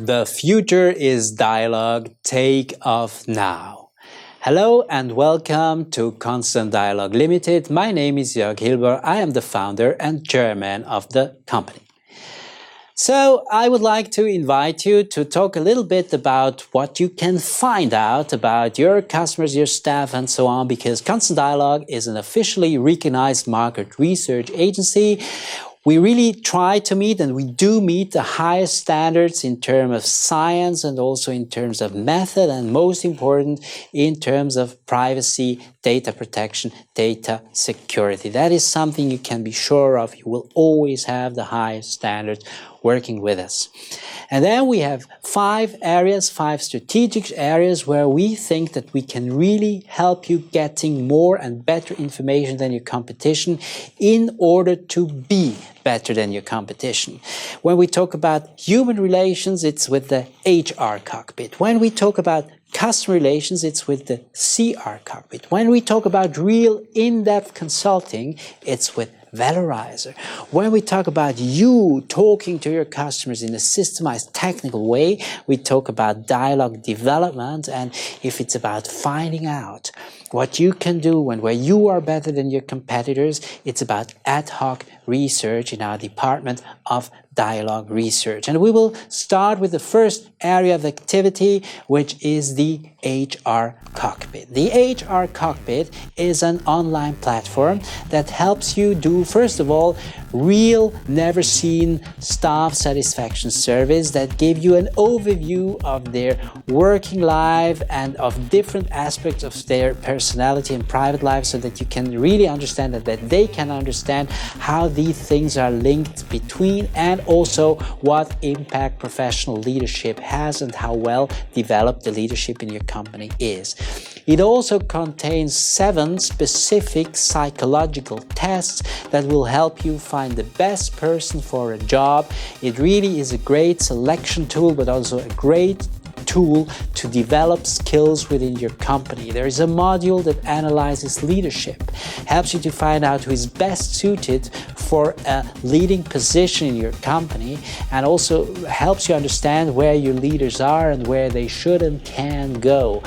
The future is dialogue. Take off now. Hello and welcome to Constant Dialogue Limited. My name is Jörg Hilber. I am the founder and chairman of the company. So I would like to invite you to talk a little bit about what you can find out about your customers, your staff, and so on, because Constant Dialogue is an officially recognized market research agency. We really try to meet, and we do meet, the highest standards in terms of science and also in terms of method, and most important, in terms of privacy, data protection, data security. That is something you can be sure of. You will always have the highest standards working with us. And then we have five strategic areas where we think that we can really help you getting more and better information than your competition in order to be better than your competition. When we talk about human relations, it's with the HR Cockpit. When we talk about customer relations, it's with the CR Cockpit. When we talk about real in-depth consulting, it's with Valorizer. When we talk about you talking to your customers in a systemized technical way, we talk about dialogue development. And if it's about finding out what you can do and where you are better than your competitors, it's about ad hoc research in our department of dialogue research. And we will start with the first area of activity, which is the HR Cockpit. The HR Cockpit is an online platform that helps you do, first of all, real, never-seen staff satisfaction surveys that give you an overview of their working life and of different aspects of their personality and private life, so that you can really understand that they can understand how these things are linked between, and also what impact professional leadership has and how well developed the leadership in your company is. It also contains 7 specific psychological tests that will help you find the best person for a job. It really is a great selection tool, but also a great tool to develop skills within your company. There is a module that analyzes leadership, helps you to find out who is best suited for a leading position in your company, and also helps you understand where your leaders are and where they should and can go.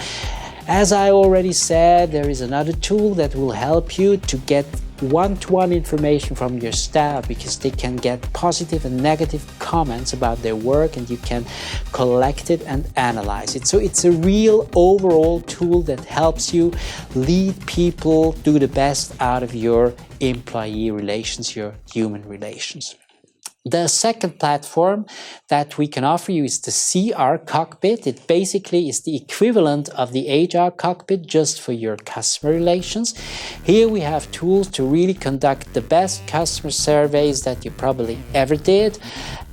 As I already said, there is another tool that will help you to get one-to-one information from your staff, because they can get positive and negative comments about their work, and you can collect it and analyze it. So it's a real overall tool that helps you lead people, do the best out of your employee relations, your human relations. The second platform that we can offer you is the CR Cockpit. It basically is the equivalent of the HR Cockpit, just for your customer relations. Here we have tools to really conduct the best customer surveys that you probably ever did.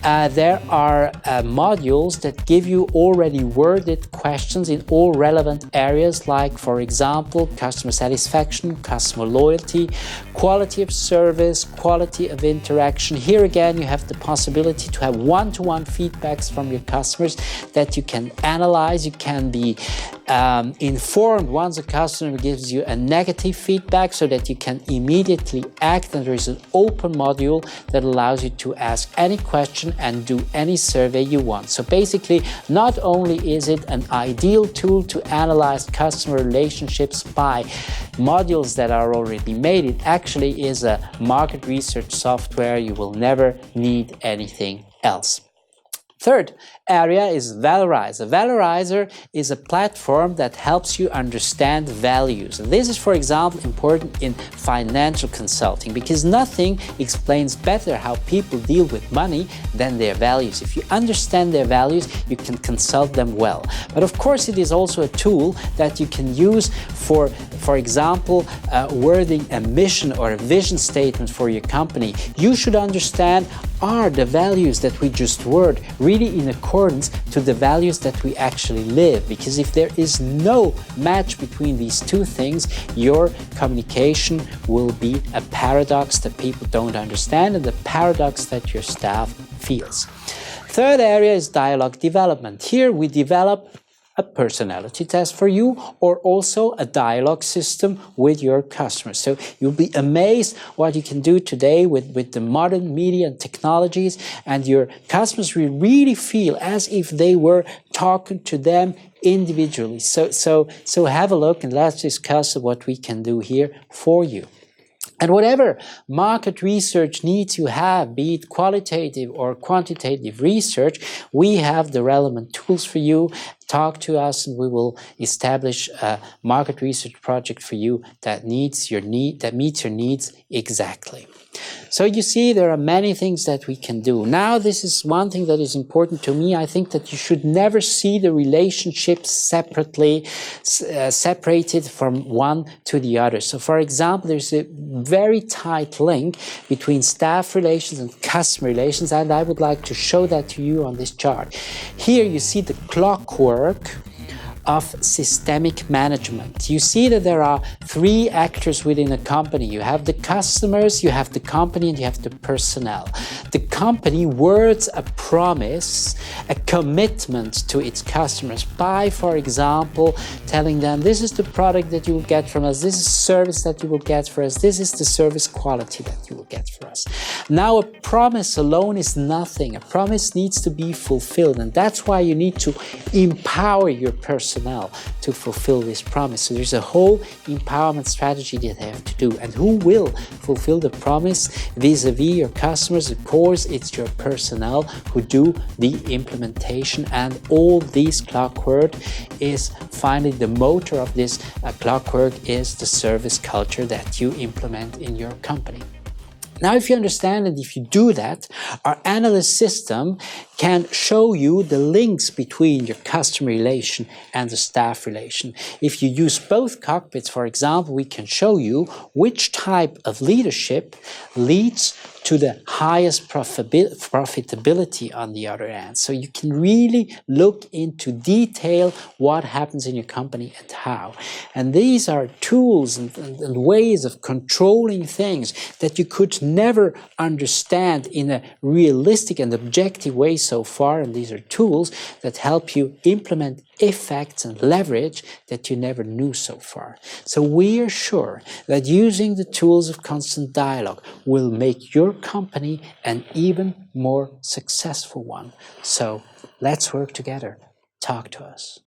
There are modules that give you already worded questions in all relevant areas, like, for example, customer satisfaction, customer loyalty, quality of service, quality of interaction. Here again, you have the possibility to have one-to-one feedbacks from your customers that you can analyze. You can be informed once a customer gives you a negative feedback, so that you can immediately act, and there is an open module that allows you to ask any question and do any survey you want. So basically, not only is it an ideal tool to analyze customer relationships by modules that are already made, it actually is a market research software. You will never need anything else. Third area is Valorizer. Valorizer is a platform that helps you understand values. And this is, for example, important in financial consulting, because nothing explains better how people deal with money than their values. If you understand their values, you can consult them well. But of course, it is also a tool that you can use for example, wording a mission or a vision statement for your company. You should understand, are the values that we just word really in accordance to the values that we actually live? Because if there is no match between these two things, your communication will be a paradox that people don't understand, and the paradox that your staff feels. Third area is dialogue development. Here we develop a personality test for you, or also a dialogue system with your customers. So you'll be amazed what you can do today with the modern media and technologies, and your customers will really feel as if they were talking to them individually. So have a look and let's discuss what we can do here for you. And whatever market research needs you have, be it qualitative or quantitative research, we have the relevant tools for you. Talk to us and we will establish a market research project for you that meets your needs exactly. So you see, there are many things that we can do. Now, this is one thing that is important to me. I think that you should never see the relationships separately, separated from one to the other. So, for example, there's a very tight link between staff relations and customer relations, and I would like to show that to you on this chart. Here you see the clockwork of systemic management. You see that there are three actors within a company. You have the customers, you have the company, and you have the personnel. The company words a promise, a commitment to its customers by, for example, telling them this is the product that you will get from us, this is service that you will get from us, this is the service quality that you will get from us. Now, a promise alone is nothing. A promise needs to be fulfilled, and that's why you need to empower your personnel to fulfill this promise. So there's a whole empowerment strategy that they have to do. And who will fulfill the promise vis-a-vis your customers? Of course, it's your personnel who do the implementation, and all these clockwork is finally the motor of this clockwork is the service culture that you implement in your company. Now, if you understand and if you do that, our analyst system can show you the links between your customer relation and the staff relation. If you use both cockpits, for example, we can show you which type of leadership leads to the highest profitability on the other hand. So you can really look into detail what happens in your company and how. And these are tools and ways of controlling things that you could never understand in a realistic and objective way so far. And these are tools that help you implement effects and leverage that you never knew so far. So we are sure that using the tools of constant dialogue will make your company an even more successful one. So let's work together. Talk to us.